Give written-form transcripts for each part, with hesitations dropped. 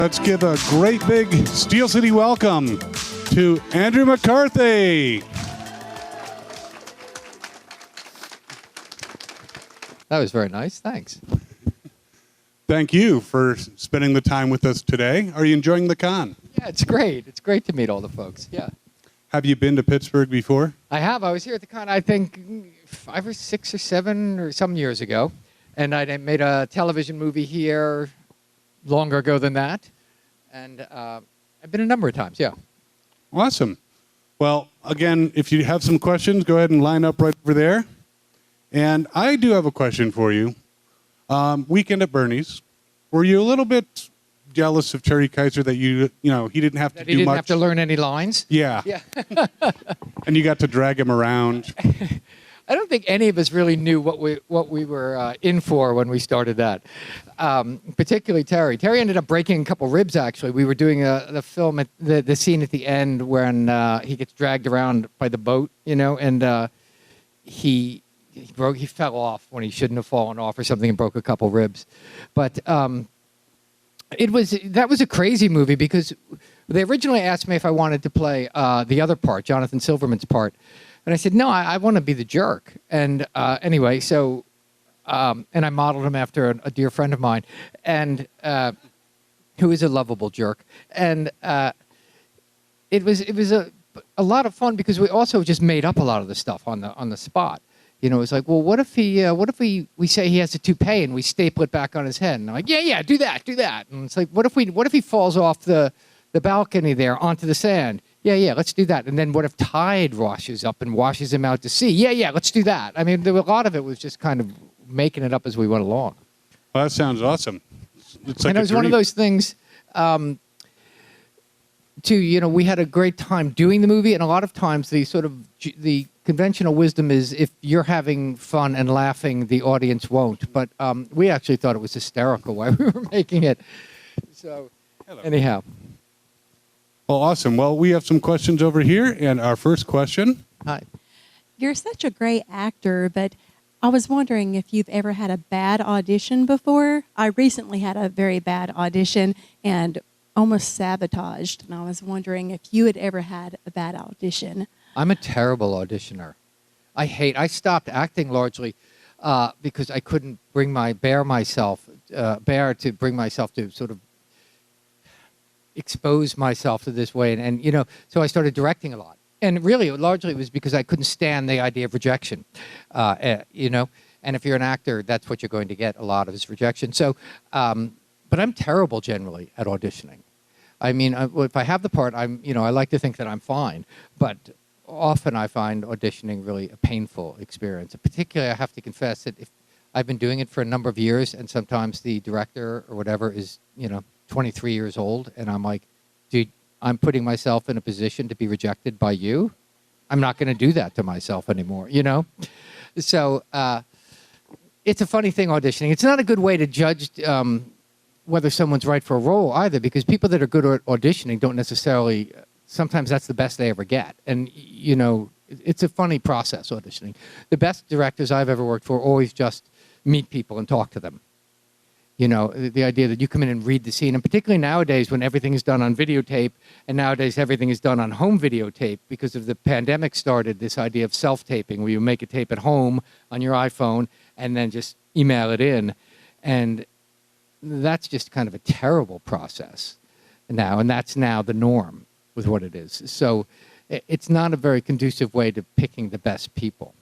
Let's give a great big Steel City welcome to Andrew McCarthy. That was very nice. Thanks. Thank you for spending the time with us today. Are you enjoying the con? Yeah, it's great. It's great to meet all the folks. Yeah. Have you been to Pittsburgh before? I have. I was here at the con, I think, 5 or 6 or 7 or some years ago. And I made a television movie here longer ago than that. And I've been a number of times, yeah. Awesome. Well, again, if you have some questions, go ahead and line up right over there. And I do have a question for you. Weekend at Bernie's. Were you a little bit jealous of Terry Kaiser that he didn't have to do much? He didn't have to learn any lines? Yeah. Yeah. And you got to drag him around. I don't think any of us really knew what we were in for when we started that. Particularly Terry. Terry ended up breaking a couple ribs. Actually, we were doing the film at the scene at the end when he gets dragged around by the boat, and he fell off when he shouldn't have fallen off or something and broke a couple ribs. But that was a crazy movie because they originally asked me if I wanted to play the other part, Jonathan Silverman's part. And I said, no, I want to be the jerk. And anyway, so, and I modeled him after a dear friend of mine, and who is a lovable jerk. And it was a lot of fun because we also just made up a lot of the stuff on the spot. It was like, well, what if we say he has a toupee and we staple it back on his head? And I'm like, yeah, do that. And it's like, what if he falls off the balcony there onto the sand? Yeah, let's do that. And then what if tide washes up and washes him out to sea? Yeah, let's do that. I mean, a lot of it was just kind of making it up as we went along. Well, that sounds awesome. It's like and it was one of those things, we had a great time doing the movie, and a lot of times the conventional wisdom is if you're having fun and laughing, the audience won't. But we actually thought it was hysterical while we were making it. So, anyhow. Well, awesome. Well, we have some questions over here, and our first question. Hi. You're such a great actor, but I was wondering if you've ever had a bad audition before. I recently had a very bad audition and almost sabotaged, and I was wondering if you had ever had a bad audition. I'm a terrible auditioner. I stopped acting largely because I couldn't bear to bring myself to sort of expose myself to this way, and so I started directing a lot, and really largely it was because I couldn't stand the idea of rejection, and if you're an actor, that's what you're going to get a lot of is rejection. So but I'm terrible generally at auditioning. I mean, if I have the part, I like to think that I'm fine, but often I find auditioning really a painful experience. Particularly, I have to confess that if I've been doing it for a number of years, and sometimes the director or whatever is 23 years old, and I'm like, dude, I'm putting myself in a position to be rejected by you. I'm not going to do that to myself anymore, So it's a funny thing, auditioning. It's not a good way to judge whether someone's right for a role either, because people that are good at auditioning don't necessarily, sometimes that's the best they ever get. And, it's a funny process, auditioning. The best directors I've ever worked for always just meet people and talk to them. The idea that you come in and read the scene, and particularly nowadays when everything is done on videotape, and nowadays everything is done on home videotape because of the pandemic started this idea of self-taping, where you make a tape at home on your iPhone and then just email it in. And that's just kind of a terrible process now, and that's now the norm with what it is. So it's not a very conducive way to picking the best people.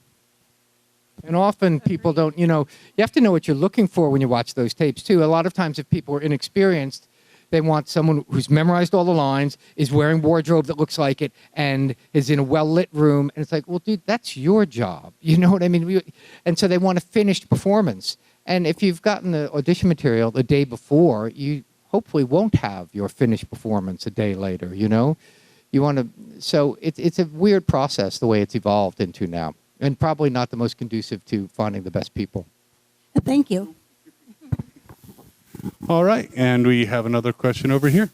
And often people don't, you have to know what you're looking for when you watch those tapes, too. A lot of times if people are inexperienced, they want someone who's memorized all the lines, is wearing wardrobe that looks like it, and is in a well-lit room. And it's like, well, dude, that's your job. You know what I mean? And so they want a finished performance. And if you've gotten the audition material the day before, you hopefully won't have your finished performance a day later, You want to, so it's a weird process the way it's evolved into now. And probably not the most conducive to finding the best people. Thank you. All right, and we have another question over here.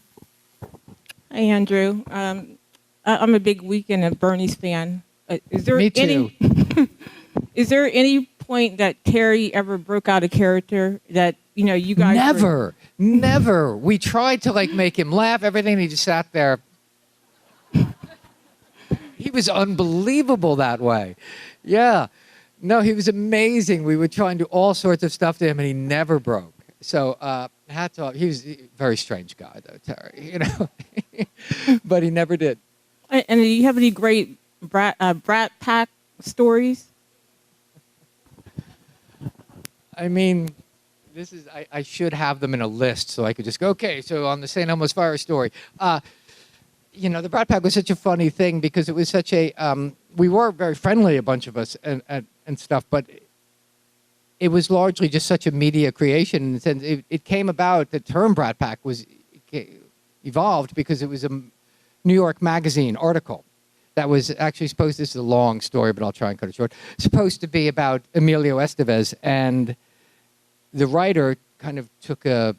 Hi, Andrew. I'm a big Weekend at Bernie's fan. Is there Me too. Is there any point that Terry ever broke out a character that you guys? Never. Never. We tried to like make him laugh, everything. And he just sat there. He was unbelievable that way. Yeah. No, he was amazing. We would try and do all sorts of stuff to him, and he never broke. So hats off. He was a very strange guy, though, Terry. You know, but he never did. And do you have any great Brat Pack stories? I mean, this is. I should have them in a list so I could just go. Okay, so on the St. Elmo's Fire story. You know, the Brat Pack was such a funny thing because it was such a. We were very friendly, a bunch of us, and stuff, but it was largely just such a media creation in the sense it came about. The term Brat Pack was evolved because it was a New York Magazine article that was actually supposed. This is a long story, but I'll try and cut it short. Supposed to be about Emilio Estevez, and the writer kind of took a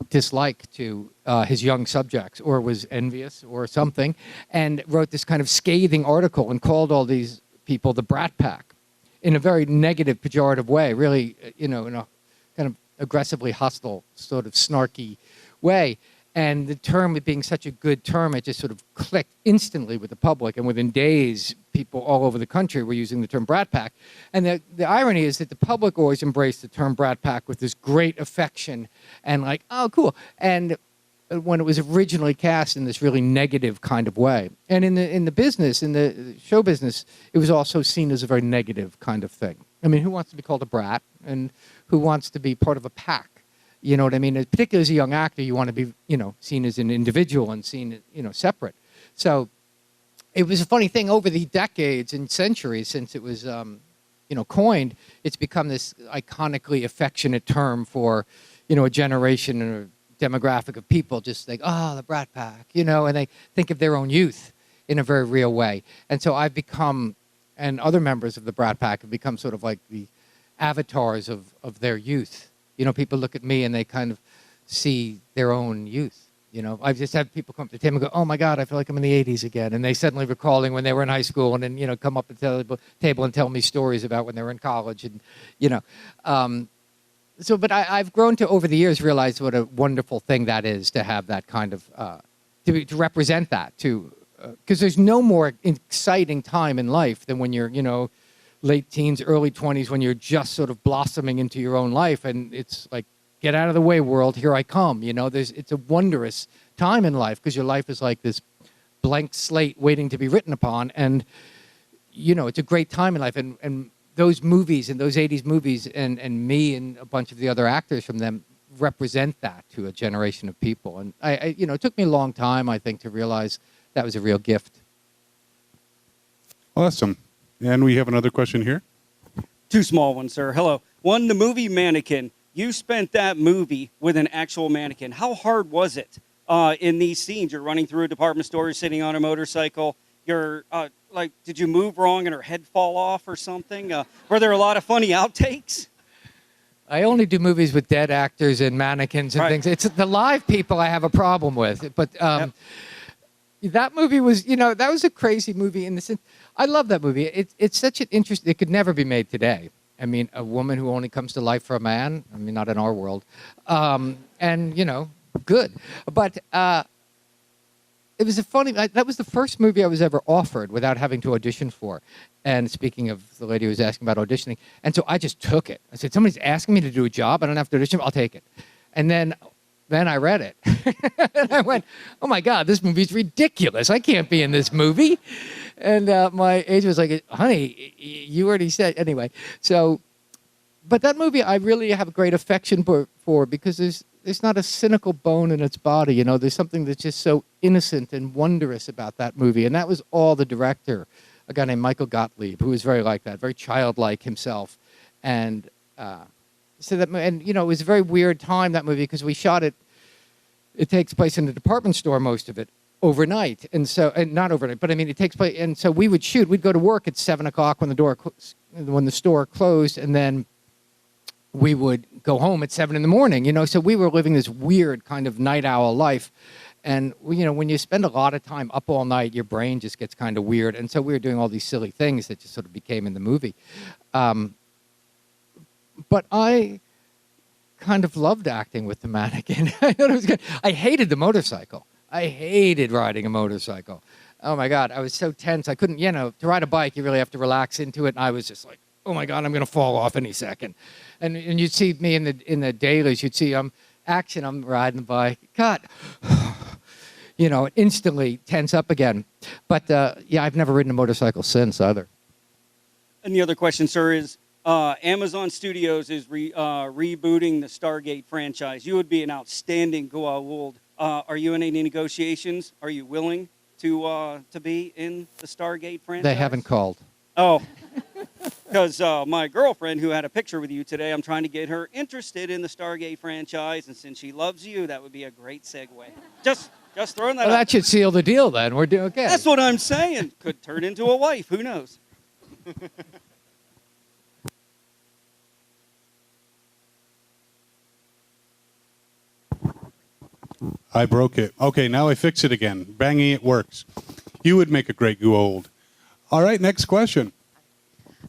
dislike to his young subjects, or was envious or something, and wrote this kind of scathing article and called all these people the Brat Pack in a very negative, pejorative way, really, you know, in a kind of aggressively hostile, sort of snarky way. And the term being such a good term, it just sort of clicked instantly with the public. And within days, people all over the country were using the term Brat Pack. And the irony is that the public always embraced the term Brat Pack with this great affection and like, oh, cool. And when it was originally cast in this really negative kind of way. And in the business, in the show business, it was also seen as a very negative kind of thing. I mean, who wants to be called a brat? And who wants to be part of a pack? You know what I mean? Particularly as a young actor, you want to be, you know, seen as an individual and seen, you know, separate. So it was a funny thing over the decades and centuries since it was, you know, coined. It's become this iconically affectionate term for, you know, a generation and a demographic of people just like, oh, the Brat Pack, you know, and they think of their own youth in a very real way. And so I've become, and other members of the Brat Pack have become sort of like the avatars of their youth. You know, people look at me and they kind of see their own youth. You know, I've just had people come up to the table and go, oh, my God, I feel like I'm in the 80s again. And they suddenly recalling when they were in high school and then, you know, come up to the table and tell me stories about when they were in college. And, you know, but I've grown to, over the years, realize what a wonderful thing that is to have that kind of, to represent that, because there's no more exciting time in life than when you're, you know, late teens, early 20s, when you're just sort of blossoming into your own life. And it's like, get out of the way, world, here I come. You know, it's a wondrous time in life because your life is like this blank slate waiting to be written upon. And, you know, it's a great time in life. And those movies and those 80s movies and me and a bunch of the other actors from them represent that to a generation of people. And, I you know, it took me a long time, I think, to realize that was a real gift. Awesome. And we have another question here. Two small ones, sir. Hello. One, the movie Mannequin. You spent that movie with an actual mannequin. How hard was it in these scenes? You're running through a department store, you're sitting on a motorcycle. You're like, did you move wrong and her head fall off or something? Were there a lot of funny outtakes? I only do movies with dead actors and mannequins and Right. things. It's the live people I have a problem with. But Yep. that movie was, you know, that was a crazy movie in the sense. I love that movie. It's such an interest. It could never be made today. I mean, a woman who only comes to life for a man. I mean, not in our world. And, you know, good. But it was a funny, that was the first movie I was ever offered without having to audition for. And speaking of the lady who was asking about auditioning, and so I just took it. I said, somebody's asking me to do a job. I don't have to audition. I'll take it. And then I read it. And I went, oh, my God, this movie's ridiculous. I can't be in this movie. And my agent was like, honey, you already said. Anyway, so, but that movie I really have a great affection for because there's not a cynical bone in its body. You know, there's something that's just so innocent and wondrous about that movie. And that was all the director, a guy named Michael Gottlieb, who was very like that, very childlike himself. And so that, and, you know, it was a very weird time, that movie, because we shot it. It takes place in a department store, most of it, overnight. And so, and not overnight, but I mean, it takes place. And so we would shoot. We'd go to work at 7 o'clock when the store closed, and then we would go home at 7 in the morning. You know, so we were living this weird kind of night owl life. And you know, when you spend a lot of time up all night, your brain just gets kind of weird. And so we were doing all these silly things that just sort of became in the movie. But I kind of loved acting with the mannequin. I thought it was good. I hated the motorcycle. I hated riding a motorcycle. Oh my God, I was so tense. I couldn't, to ride a bike, you really have to relax into it. And I was just like, oh my God, I'm going to fall off any second. And you'd see me in the dailies, you'd see action, I'm riding the bike. God, instantly tense up again. But I've never ridden a motorcycle since either. And the other question, sir, is Amazon Studios is rebooting the Stargate franchise. You would be an outstanding Goa'uld. Are you in any negotiations? Are you willing to be in the Stargate franchise? They haven't called. Oh, because my girlfriend, who had a picture with you today, I'm trying to get her interested in the Stargate franchise, and since she loves you, that would be a great segue. Just throwing that out. That should seal the deal then. We're doing okay. That's what I'm saying. Could turn into a wife. Who knows? I broke it. Okay, now I fix it again. Banging it works. You would make a great Goa'uld. All right, next question.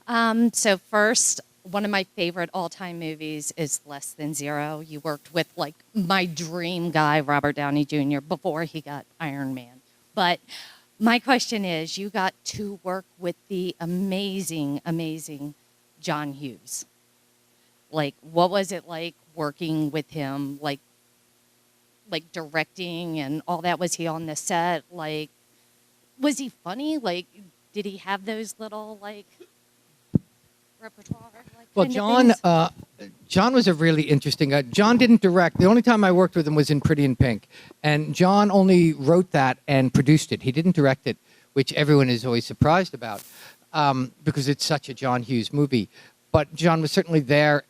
So first, one of my favorite all-time movies is Less Than Zero. You worked with my dream guy, Robert Downey Jr., before he got Iron Man. But my question is, you got to work with the amazing, amazing John Hughes. What was it like working with him? Like directing and all that? Was he on the set? Was he funny? Did he have those little repertoire? Well, John was a really interesting guy. John didn't direct. The only time I worked with him was in Pretty in Pink, and John only wrote that and produced it. He didn't direct it, which everyone is always surprised about because it's such a John Hughes movie. But John was certainly there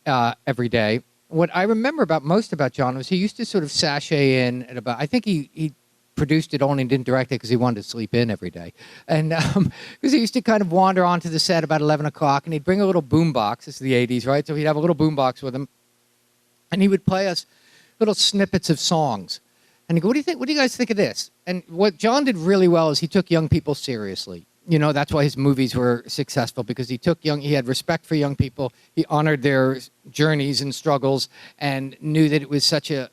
every day. What I remember most about John was he used to sort of sashay in at about, I think he produced it only and didn't direct it because he wanted to sleep in every day. And because he used to kind of wander onto the set about 11 o'clock and he'd bring a little boom box. This is the 80s, right? So he'd have a little boom box with him and he would play us little snippets of songs. And he'd go, what do you think? What do you guys think of this? And what John did really well is he took young people seriously. That's why his movies were successful, because he had respect for young people. He honored their journeys and struggles and knew that it was such a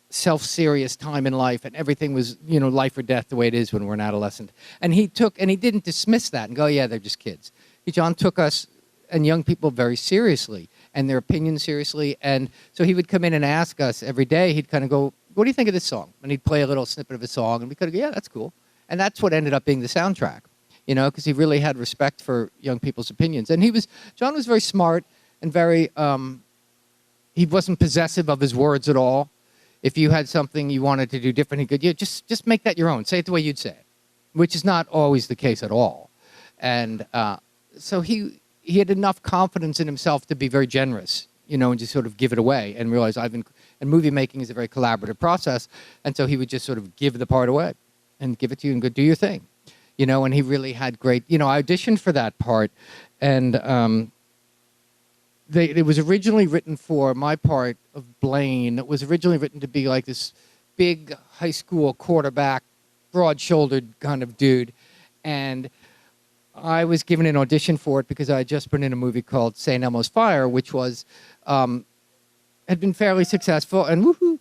self-serious time in life and everything was, life or death the way it is when we're an adolescent. And he didn't dismiss that and go, yeah, they're just kids. John took us and young people very seriously and their opinions seriously. And so he would come in and ask us every day. He'd kind of go, what do you think of this song? And he'd play a little snippet of a song and we could go, yeah, that's cool. And that's what ended up being the soundtrack. Because he really had respect for young people's opinions. And John was very smart and very, he wasn't possessive of his words at all. If you had something you wanted to do different, he could, just make that your own. Say it the way you'd say it, which is not always the case at all. And so he had enough confidence in himself to be very generous, and just sort of give it away and realize and movie making is a very collaborative process. And so he would just sort of give the part away and give it to you and go do your thing. And he really had great, I auditioned for that part, and it was originally written for my part of Blaine. It was originally written to be like this big high school quarterback, broad-shouldered kind of dude, and I was given an audition for it because I had just been in a movie called St. Elmo's Fire, which was, had been fairly successful, and woohoo,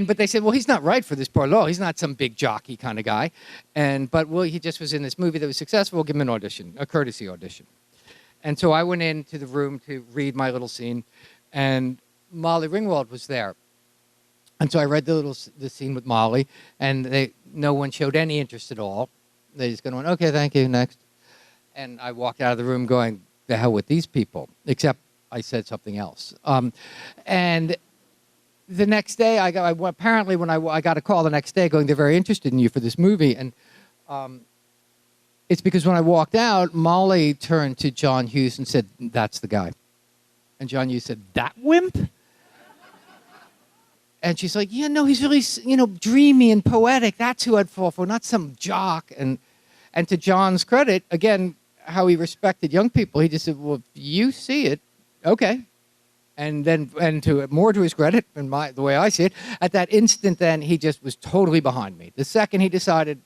but they said, well, he's not right for this part at all. He's not some big jockey kind of guy. But he just was in this movie that was successful. We'll give him an audition, a courtesy audition. And so I went into the room to read my little scene, and Molly Ringwald was there. And so I read the scene with Molly, and no one showed any interest at all. They just went, okay, thank you, next. And I walked out of the room going, the hell with these people, except I said something else. And the next day, I got a call the next day going, they're very interested in you for this movie. And it's because when I walked out, Molly turned to John Hughes and said, that's the guy. And John Hughes said, that wimp? And she's like, yeah, no, he's really, dreamy and poetic. That's who I'd fall for, not some jock. And to John's credit, again, how he respected young people, he just said, well, if you see it, okay. And more to his credit, and the way I see it, at that instant, then he just was totally behind me. The second he decided,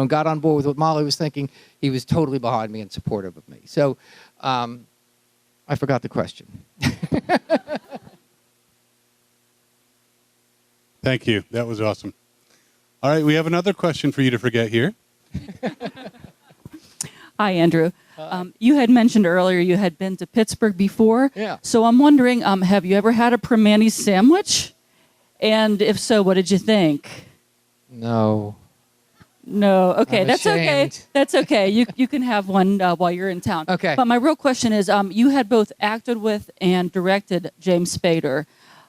got on board with what Molly was thinking, he was totally behind me and supportive of me. So, I forgot the question. Thank you. That was awesome. All right, we have another question for you to forget here. Hi, Andrew. You had mentioned earlier you had been to Pittsburgh before. Yeah. So I'm wondering, have you ever had a Primanti sandwich? And if so, what did you think? No. No. Okay, I'm that's okay. ashamed. That's okay. You can have one while you're in town. Okay. But my real question is, you had both acted with and directed James Spader.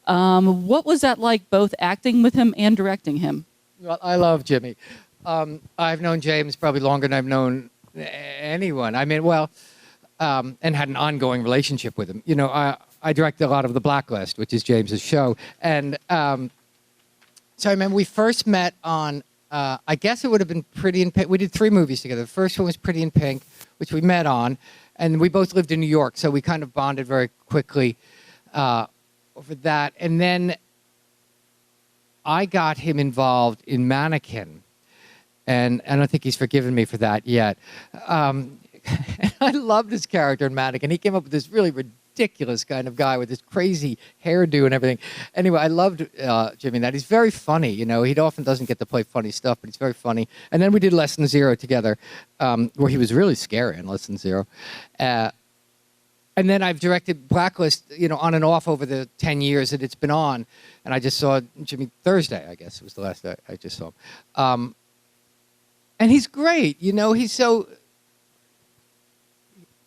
What was that like, both acting with him and directing him? Well, I love Jimmy. I've known James probably longer than I've known anyone. I mean, well, and had an ongoing relationship with him. You know, I directed a lot of The Blacklist, which is James's show. And so I remember we first met on, I guess it would have been Pretty in Pink. We did 3 movies together. The first one was Pretty in Pink, which we met on. And we both lived in New York, so we kind of bonded very quickly over that. And then I got him involved in Mannequin. And I don't think he's forgiven me for that yet. I loved his character in Mannequin. He came up with this really ridiculous kind of guy with this crazy hairdo and everything. Anyway, I loved Jimmy in that. He's very funny. You know, he often doesn't get to play funny stuff, but he's very funny. And then we did Less Than Zero together, where he was really scary in Less Than Zero. And then I've directed Blacklist, you know, on and off over the 10 years that it's been on. And I just saw Jimmy Thursday, I guess, was the last I just saw him. And he's great, you know, he's so,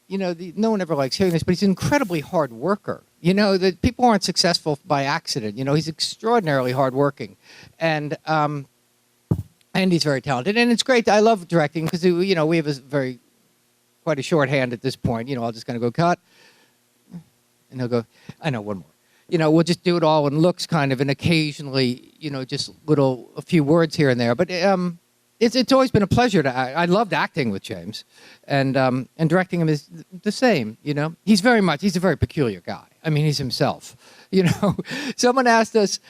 you know, no one ever likes hearing this, but he's an incredibly hard worker. You know, that people aren't successful by accident. You know, he's extraordinarily hardworking. And he's very talented. And it's great. I love directing because, you know, we have quite a shorthand at this point. You know, I'll just kind of go cut. And he'll go, I know, one more. You know, we'll just do it all in looks kind of, and occasionally, you know, just a few words here and there. But it's always been a pleasure to act. I loved acting with James, and directing him is the same. You know, he's a very peculiar guy. I mean, he's himself. You know, someone asked us.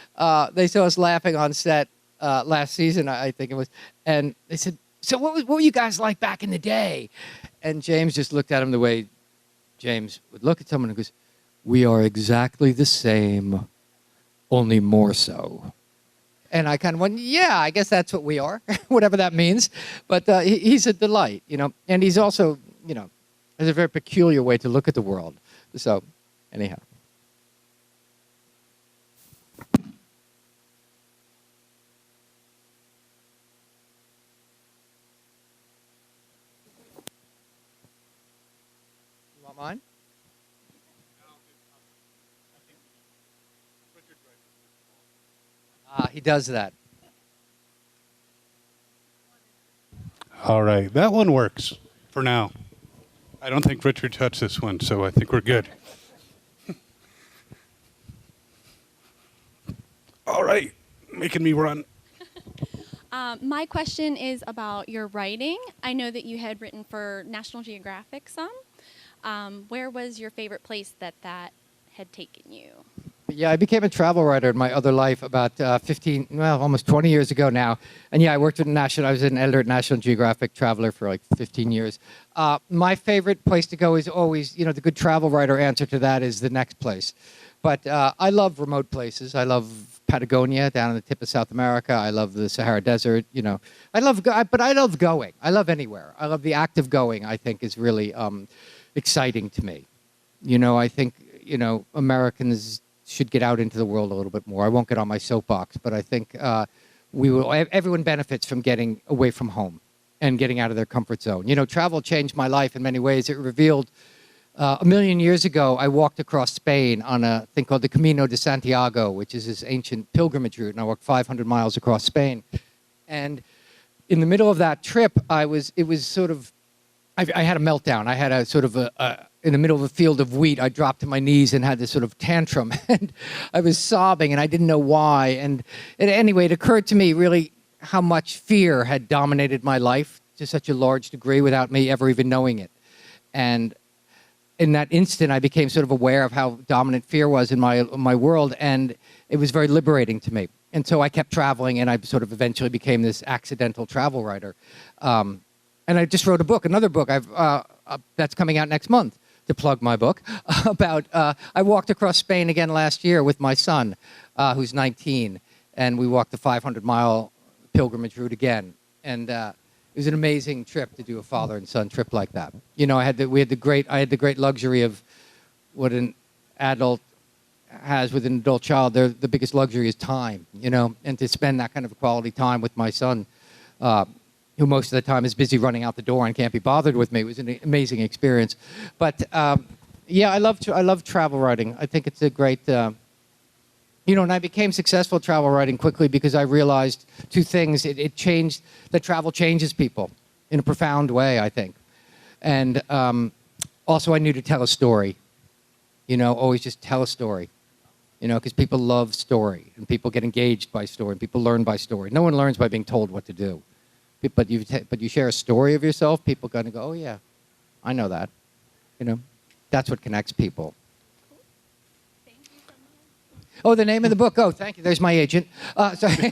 They saw us laughing on set last season, I think it was, and they said, "So what were you guys like back in the day?" And James just looked at him the way James would look at someone and goes, "We are exactly the same, only more so." And I kind of went, yeah, I guess that's what we are, whatever that means. But he's a delight, you know. And he's also, you know, has a very peculiar way to look at the world. So, anyhow. You want mine? He does that. All right, that one works for now. I don't think Richard touched this one, so I think we're good. All right, making me run. My question is about your writing. I know that you had written for National Geographic some. Where was your favorite place that had taken you? Yeah, I became a travel writer in my other life about almost 20 years ago now. And yeah, I worked with I was an editor at National Geographic Traveler for like 15 years. My favorite place to go is always, you know, the good travel writer answer to that is the next place. But I love remote places. I love Patagonia down in the tip of South America. I love the Sahara Desert, you know. I love going. I love anywhere. I love the act of going, I think, is really exciting to me. You know, I think, you know, Americans should get out into the world a little bit more. I won't get on my soapbox, but I think everyone benefits from getting away from home and getting out of their comfort zone. You know, travel changed my life in many ways. It revealed, 1,000,000 years ago, I walked across Spain on a thing called the Camino de Santiago, which is this ancient pilgrimage route, and I walked 500 miles across Spain. And in the middle of that trip, I had a meltdown. I had a sort of in the middle of a field of wheat, I dropped to my knees and had this sort of tantrum. And I was sobbing, and I didn't know why. And anyway, it occurred to me really how much fear had dominated my life to such a large degree without me ever even knowing it. And in that instant, I became sort of aware of how dominant fear was in my world, and it was very liberating to me. And so I kept traveling, and I sort of eventually became this accidental travel writer. And I just wrote another book that's coming out next month, to plug my book, about, I walked across Spain again last year with my son, who's 19, and we walked the 500-mile pilgrimage route again. And it was an amazing trip to do a father and son trip like that. You know, I had the great luxury of what an adult has with an adult child. The biggest luxury is time, you know, and to spend that kind of quality time with my son, who most of the time is busy running out the door and can't be bothered with me. It was an amazing experience. But yeah, I love travel writing. I think it's a great, you know, and I became successful at travel writing quickly because I realized two things. It changed, that travel changes people in a profound way, I think. And also I knew to tell a story, you know, always just tell a story. You know, because people love story, and people get engaged by story, and people learn by story. No one learns by being told what to do. But you share a story of yourself, people are going to go, oh, yeah, I know that. You know, that's what connects people. Thank you so much. Oh, the name of the book. Oh, thank you. There's my agent. Sorry.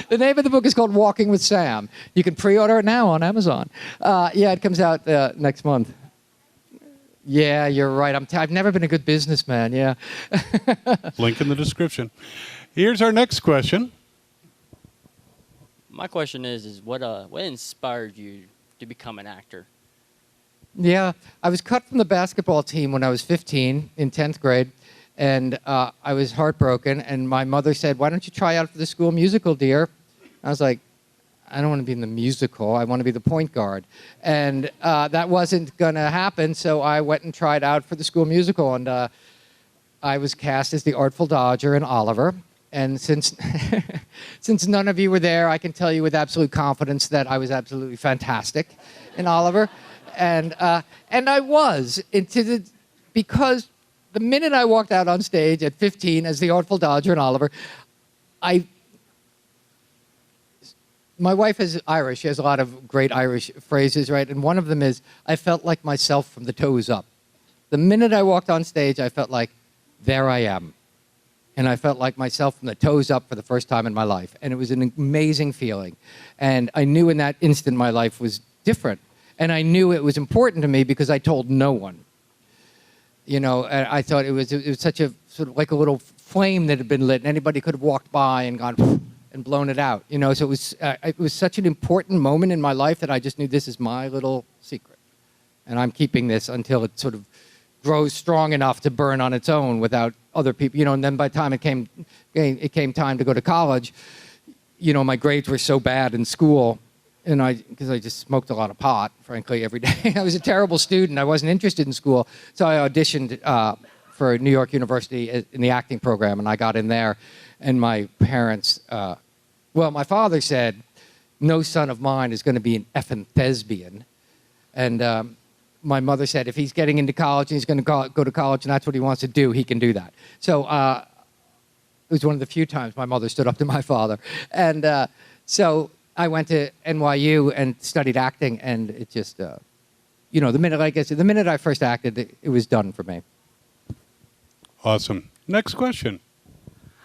The name of the book is called Walking with Sam. You can pre-order it now on Amazon. Yeah, it comes out next month. Yeah, you're right. I've never been a good businessman, yeah. Link in the description. Here's our next question. My question is what inspired you to become an actor? Yeah, I was cut from the basketball team when I was 15 in 10th grade, and I was heartbroken, and my mother said, why don't you try out for the school musical, dear? I was like, I don't want to be in the musical. I want to be the point guard. And that wasn't going to happen, so I went and tried out for the school musical, and I was cast as the Artful Dodger in Oliver. And since since none of you were there, I can tell you with absolute confidence that I was absolutely fantastic in Oliver. And I was, because the minute I walked out on stage at 15 as the Artful Dodger in Oliver, my wife is Irish. She has a lot of great Irish phrases, right? And one of them is, I felt like myself from the toes up. The minute I walked on stage, I felt like, there I am. And I felt like myself from the toes up for the first time in my life. And it was an amazing feeling. And I knew in that instant my life was different. And I knew it was important to me because I told no one. You know, and I thought it was such a, sort of like a little flame that had been lit. And anybody could have walked by and gone, and blown it out, you know. So it was such an important moment in my life that I just knew this is my little secret, and I'm keeping this until it sort of grows strong enough to burn on its own without other people, you know. And then by the time it came time to go to college, you know, my grades were so bad in school, and because I just smoked a lot of pot, frankly, every day. I was a terrible student. I wasn't interested in school, so I auditioned for New York University in the acting program, and I got in there. And my parents, my father said, no son of mine is going to be an effing thespian. And my mother said, if he's getting into college and he's going to go to college and that's what he wants to do, he can do that. So it was one of the few times my mother stood up to my father. And so I went to NYU and studied acting, and it just, you know, the minute I first acted, it was done for me. Awesome. Next question.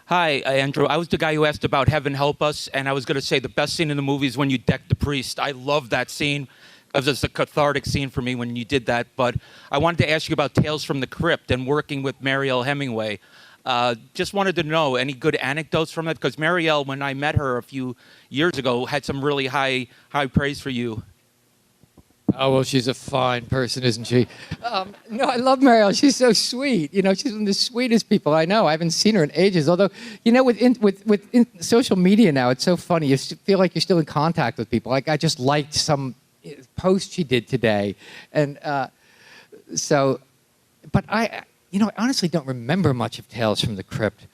Hi, Andrew. I was the guy who asked about Heaven Help Us, and I was going to say the best scene in the movie is when you deck the priest. I love that scene. It was just a cathartic scene for me when you did that. But I wanted to ask you about Tales from the Crypt and working with Marielle Hemingway. Just wanted to know any good anecdotes from that, because Marielle, when I met her a few years ago, had some really high praise for you. Oh, well, she's a fine person, isn't she? No, I love Marielle. She's so sweet. You know, she's one of the sweetest people I know. I haven't seen her in ages. Although, you know, with social media now, it's so funny. You feel like you're still in contact with people. Like, I just liked some post she did today. And but I honestly don't remember much of Tales from the Crypt.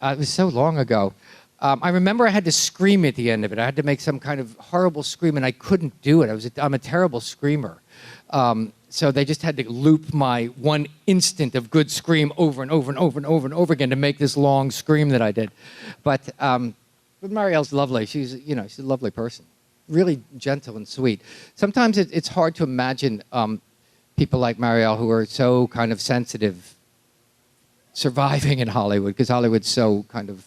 It was so long ago. I remember I had to scream at the end of it. I had to make some kind of horrible scream, and I couldn't do it. I'm a terrible screamer. So they just had to loop my one instant of good scream over and over and over and over and over again to make this long scream that I did. But Marielle's lovely. She's a lovely person. Really gentle and sweet. Sometimes it's hard to imagine people like Marielle who are so kind of sensitive surviving in Hollywood, because Hollywood's so kind of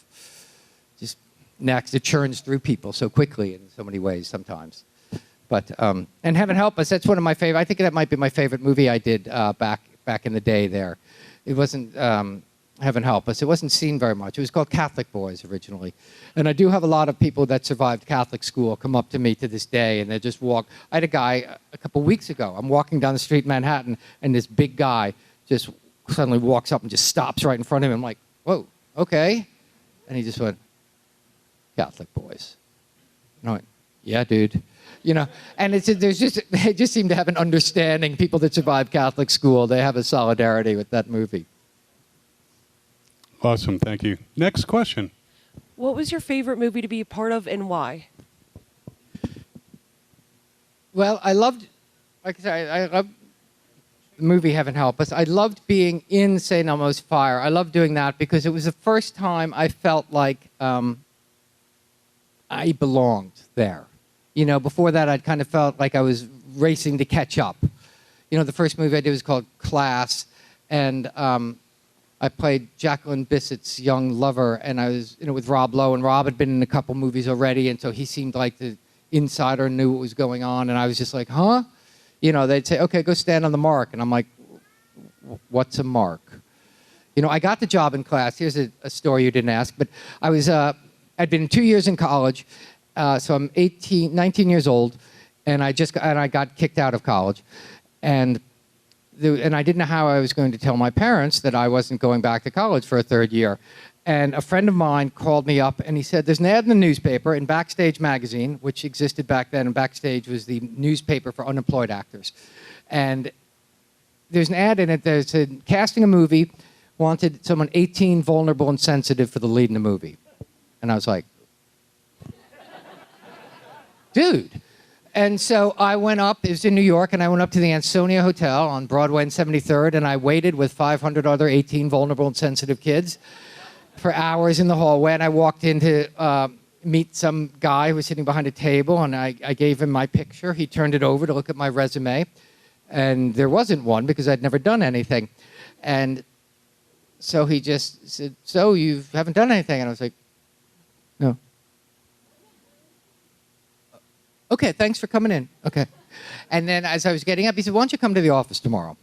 just next. It churns through people so quickly in so many ways sometimes. But and Heaven Help Us, that's one of my favorite. I think that might be my favorite movie I did back in the day there. It wasn't, I Heaven Help Us. It wasn't seen very much. It was called Catholic Boys originally. And I do have a lot of people that survived Catholic school come up to me to this day, and they just walk. I had a guy a couple weeks ago. I'm walking down the street in Manhattan, and this big guy just suddenly walks up and just stops right in front of him. I'm like, whoa, okay. And he just went, Catholic Boys. And I went, yeah, dude. You know, and they just seem to have an understanding. People that survive Catholic school, they have a solidarity with that movie. Awesome, thank you. Next question. What was your favorite movie to be a part of and why? Well, I loved, like I said, I loved the movie Heaven Help Us. I loved being in St. Elmo's Fire. I loved doing that because it was the first time I felt like I belonged there. You know, before that, I'd kind of felt like I was racing to catch up. You know, the first movie I did was called Class, and I played Jacqueline Bissett's young lover, and I was with Rob Lowe, and Rob had been in a couple movies already, and so he seemed like the insider, knew what was going on, and I was just like, huh? You know, they'd say, okay, go stand on the mark, and I'm like, what's a mark? You know, I got the job in Class. Here's a story you didn't ask, but I was, I'd been 2 years in college, so I'm 19 years old, and I got kicked out of college, and I didn't know how I was going to tell my parents that I wasn't going back to college for a third year. And a friend of mine called me up, and he said, there's an ad in the newspaper, in Backstage magazine, which existed back then, and Backstage was the newspaper for unemployed actors. And there's an ad in it that said, casting a movie, wanted someone 18, vulnerable, and sensitive for the lead in the movie. And I was like, dude. And so I went up, it was in New York, and I went up to the Ansonia Hotel on Broadway and 73rd, and I waited with 500 other 18 vulnerable and sensitive kids for hours in the hallway, and I walked in to meet some guy who was sitting behind a table, and I gave him my picture. He turned it over to look at my resume, and there wasn't one because I'd never done anything. And so he just said, so you haven't done anything? And I was like, no. Okay, thanks for coming in. Okay. And then as I was getting up, he said, why don't you come to the office tomorrow?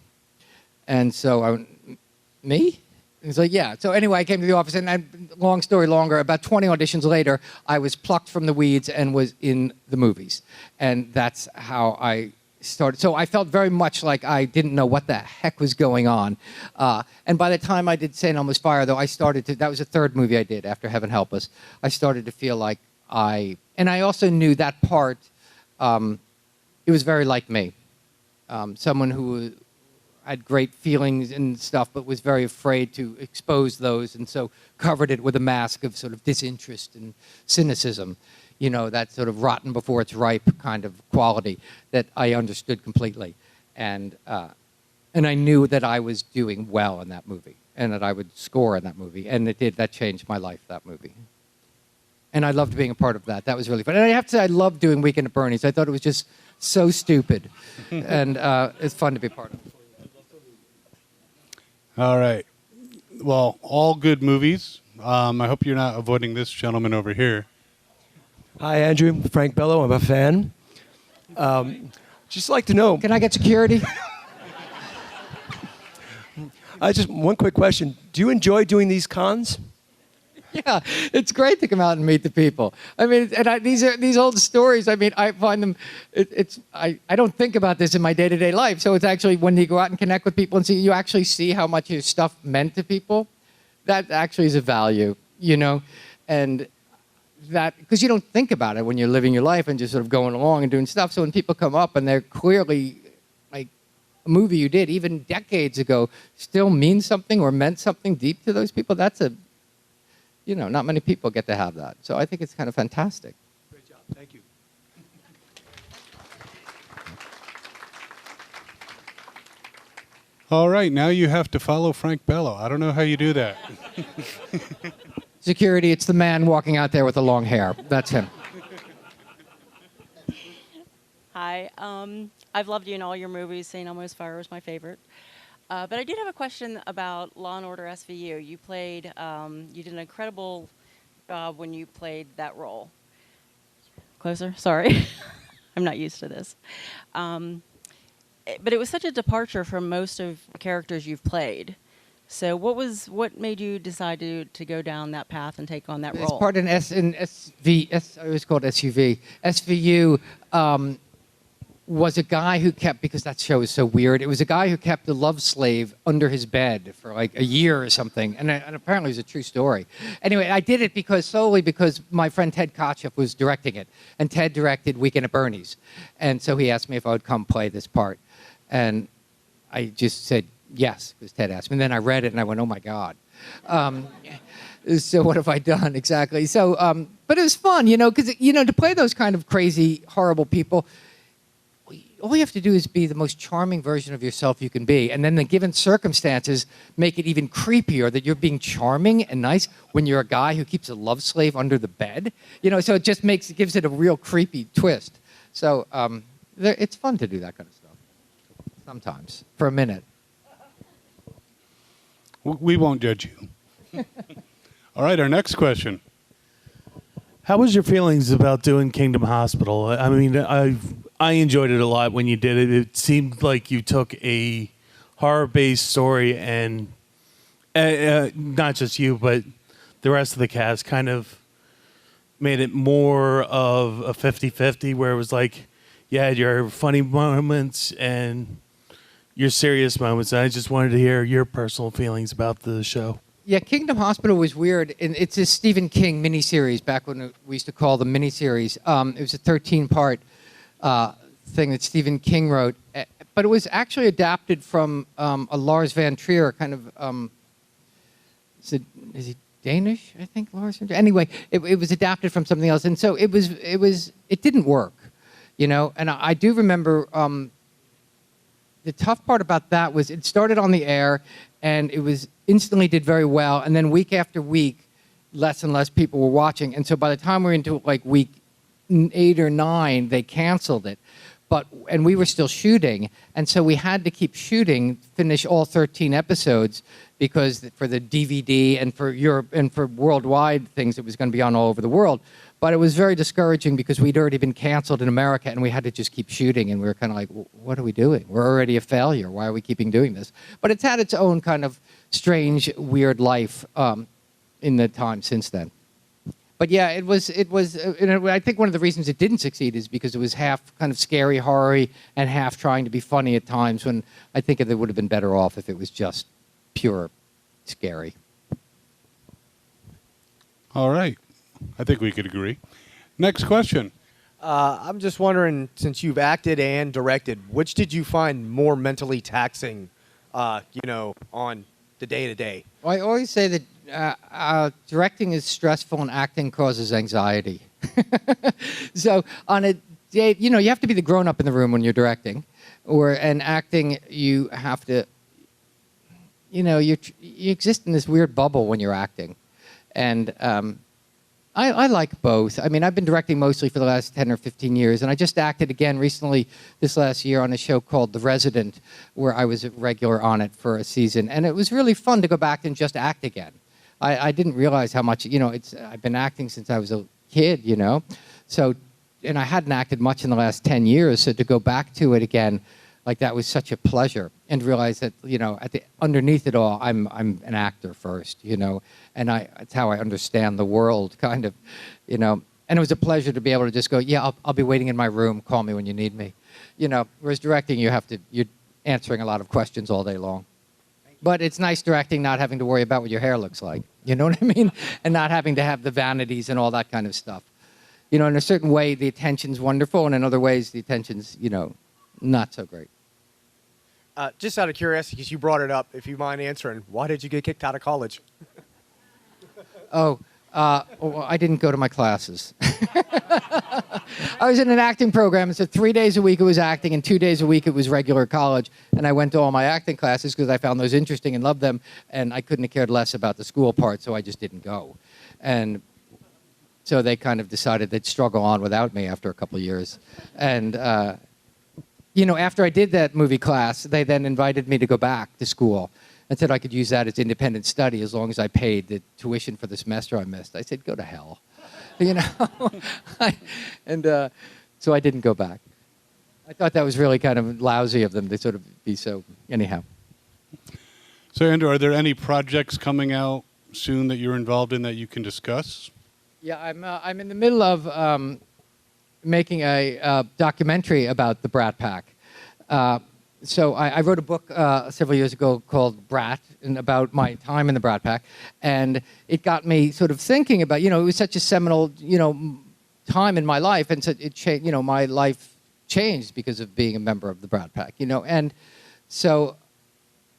And so I went, me? He was like, yeah. So anyway, I came to the office, and long story longer, about 20 auditions later, I was plucked from the weeds and was in the movies. And that's how I started. So I felt very much like I didn't know what the heck was going on. And by the time I did St. Elmo's Fire, though, that was the third movie I did after Heaven Help Us. I started to feel like and I also knew that part, it was very like me. Someone who had great feelings and stuff, but was very afraid to expose those, and so covered it with a mask of sort of disinterest and cynicism. You know, that sort of rotten before it's ripe kind of quality that I understood completely. And I knew that I was doing well in that movie, and that I would score in that movie. And that changed my life, that movie. And I loved being a part of that. That was really fun. And I have to say, I loved doing Weekend at Bernie's. I thought it was just so stupid. And it's fun to be part of. All right. Well, all good movies. I hope you're not avoiding this gentleman over here. Hi, Andrew. Frank Bellow. I'm a fan. Just like to know. Can I get security? One quick question. Do you enjoy doing these cons? Yeah, it's great to come out and meet the people. I mean, and these old stories. I mean, I find them. I don't think about this in my day-to-day life. So it's actually when you go out and connect with people and you actually see how much your stuff meant to people. That actually is a value, you know, and that because you don't think about it when you're living your life and just sort of going along and doing stuff. So when people come up and they're clearly like a movie you did even decades ago still means something or meant something deep to those people. That's not many people get to have that. So I think it's kind of fantastic. Great job. Thank you. All right, now you have to follow Frank Bellow. I don't know how you do that. Security, it's the man walking out there with the long hair. That's him. Hi. I've loved you in all your movies. St. Elmo's Fire was my favorite. But I did have a question about Law & Order SVU. You did an incredible job when you played that role. Closer? Sorry. I'm not used to this. But it was such a departure from most of the characters you've played. So what made you decide to go down that path and take on that It's role? part in I always called SUV. SVU was a guy who kept, because that show is so weird, it was a guy who kept a love slave under his bed for like a year or something. And apparently it was a true story. Anyway, I did it solely because my friend Ted Kotcheff was directing it. And Ted directed Weekend at Bernie's. And so he asked me if I would come play this part. And I just said yes, because Ted asked me. And then I read it and I went, oh my God. So what have I done exactly? So, but it was fun, because, to play those kind of crazy, horrible people, all you have to do is be the most charming version of yourself you can be. And then the given circumstances make it even creepier that you're being charming and nice when you're a guy who keeps a love slave under the bed. So it just gives it a real creepy twist. So it's fun to do that kind of stuff. Sometimes, for a minute. We won't judge you. All right, our next question. How was your feelings about doing Kingdom Hospital? I mean, I enjoyed it a lot when you did it. It seemed like you took a horror-based story and not just you, but the rest of the cast kind of made it more of a 50-50 where it was like you had your funny moments and your serious moments. And I just wanted to hear your personal feelings about the show. Yeah, Kingdom Hospital was weird. And it's a Stephen King miniseries, back when we used to call them miniseries. It was a 13-part thing that Stephen King wrote. But it was actually adapted from a Lars Van Trier kind of, is he Danish, I think, Lars Van Trier? Anyway, it was adapted from something else. And so it didn't work, And I do remember the tough part about that was it started on the air and it was instantly did very well. And then week after week, less and less people were watching. And so by the time we were into like week 8 or 9, they canceled it. And we were still shooting. And so we had to keep shooting, finish all 13 episodes because for the DVD and for Europe and for worldwide things, it was going to be on all over the world. But it was very discouraging because we'd already been canceled in America and we had to just keep shooting. And we were kind of like, what are we doing? We're already a failure. Why are we keeping doing this? But it's had its own kind of strange, weird life in the time since then. But yeah, it was. I think one of the reasons it didn't succeed is because it was half kind of scary, horror-y, and half trying to be funny at times. When I think it would have been better off if it was just pure scary. All right, I think we could agree. Next question. I'm just wondering, since you've acted and directed, which did you find more mentally taxing, on the day-to-day? Well, I always say that directing is stressful and acting causes anxiety. So on a day, you have to be the grown-up in the room when you're directing. And acting, you have to, you exist in this weird bubble when you're acting. And I like both. I mean, I've been directing mostly for the last 10 or 15 years, and I just acted again recently this last year on a show called The Resident, where I was a regular on it for a season. And it was really fun to go back and just act again. I didn't realize how much, I've been acting since I was a kid, So, and I hadn't acted much in the last 10 years, so to go back to it again, like that was such a pleasure, and realize that, underneath it all, I'm an actor first, and it's how I understand the world, kind of, And it was a pleasure to be able to just go, yeah, I'll be waiting in my room, call me when you need me, Whereas directing, you're answering a lot of questions all day long. But it's nice directing, not having to worry about what your hair looks like, you know what I mean? And not having to have the vanities and all that kind of stuff. In a certain way, the attention's wonderful, and in other ways, the attention's, not so great. Just out of curiosity, because you brought it up, if you mind answering, why did you get kicked out of college? Well, I didn't go to my classes. I was in an acting program, and so 3 days a week it was acting, and 2 days a week it was regular college. And I went to all my acting classes because I found those interesting and loved them, and I couldn't have cared less about the school part, so I just didn't go. And so they kind of decided they'd struggle on without me after a couple of years. And, after I did that movie class, they then invited me to go back to school and said I could use that as independent study as long as I paid the tuition for the semester I missed. I said, go to hell. And so I didn't go back. I thought that was really kind of lousy of them to sort of be so, anyhow. So, Andrew, are there any projects coming out soon that you're involved in that you can discuss? Yeah, I'm in the middle of making a documentary about the Brat Pack. So I wrote a book several years ago called Brat, and about my time in the Brat Pack, and it got me sort of thinking about, it was such a seminal, time in my life, and so it changed, my life changed because of being a member of the Brat Pack, and so.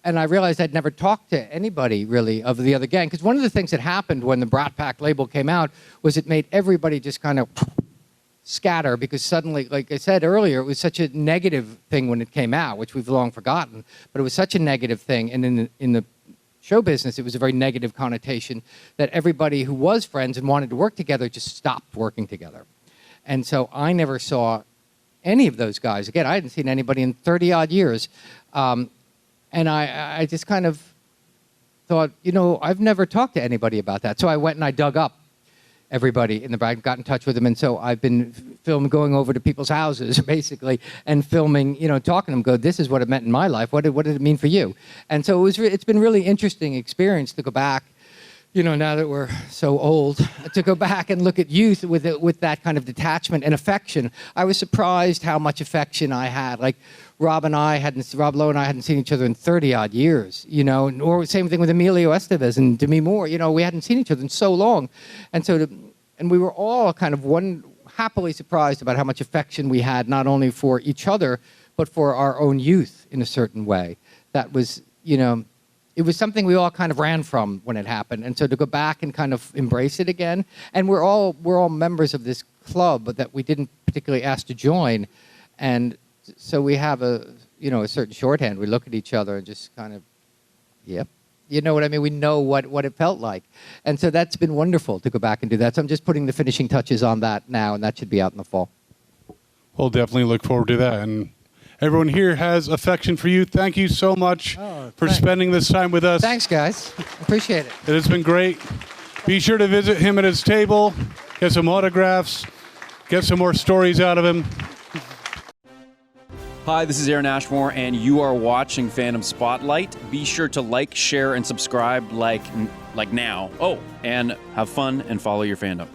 And I realized I'd never talked to anybody, really, of the other gang. Because one of the things that happened when the Brat Pack label came out was it made everybody just kind of scatter, because suddenly, like I said earlier, it was such a negative thing when it came out, which we've long forgotten. But it was such a negative thing. And in the show business, it was a very negative connotation that everybody who was friends and wanted to work together just stopped working together. And so I never saw any of those guys. Again, I hadn't seen anybody in 30-odd years. And I just kind of thought, I've never talked to anybody about that. So I went and I dug up everybody in the Brat, got in touch with them. And so I've been going over to people's houses, basically, and filming, talking to them, go, this is what it meant in my life. What did it mean for you? And so it's been really interesting experience to go back, now that we're so old, to go back and look at youth with that kind of detachment and affection. I was surprised how much affection I had. Like, Rob Lowe and I hadn't seen each other in 30-odd years, or same thing with Emilio Estevez and Demi Moore. We hadn't seen each other in so long. And so, and we were all kind of happily surprised about how much affection we had, not only for each other, but for our own youth in a certain way. That was, it was something we all kind of ran from when it happened. And so to go back and kind of embrace it again, and we're all members of this club that we didn't particularly ask to join. And so we have a certain shorthand. We look at each other and just kind of, yep. You know what I mean? We know what it felt like. And so that's been wonderful to go back and do that. So I'm just putting the finishing touches on that now, and that should be out in the fall. We'll definitely look forward to that. And everyone here has affection for you. Thank you so much for spending this time with us. Thanks, guys. Appreciate it. It has been great. Be sure to visit him at his table, get some autographs, get some more stories out of him. Hi, this is Aaron Ashmore, and you are watching Fandom Spotlight. Be sure to like, share, and subscribe like now. Oh, and have fun and follow your fandom.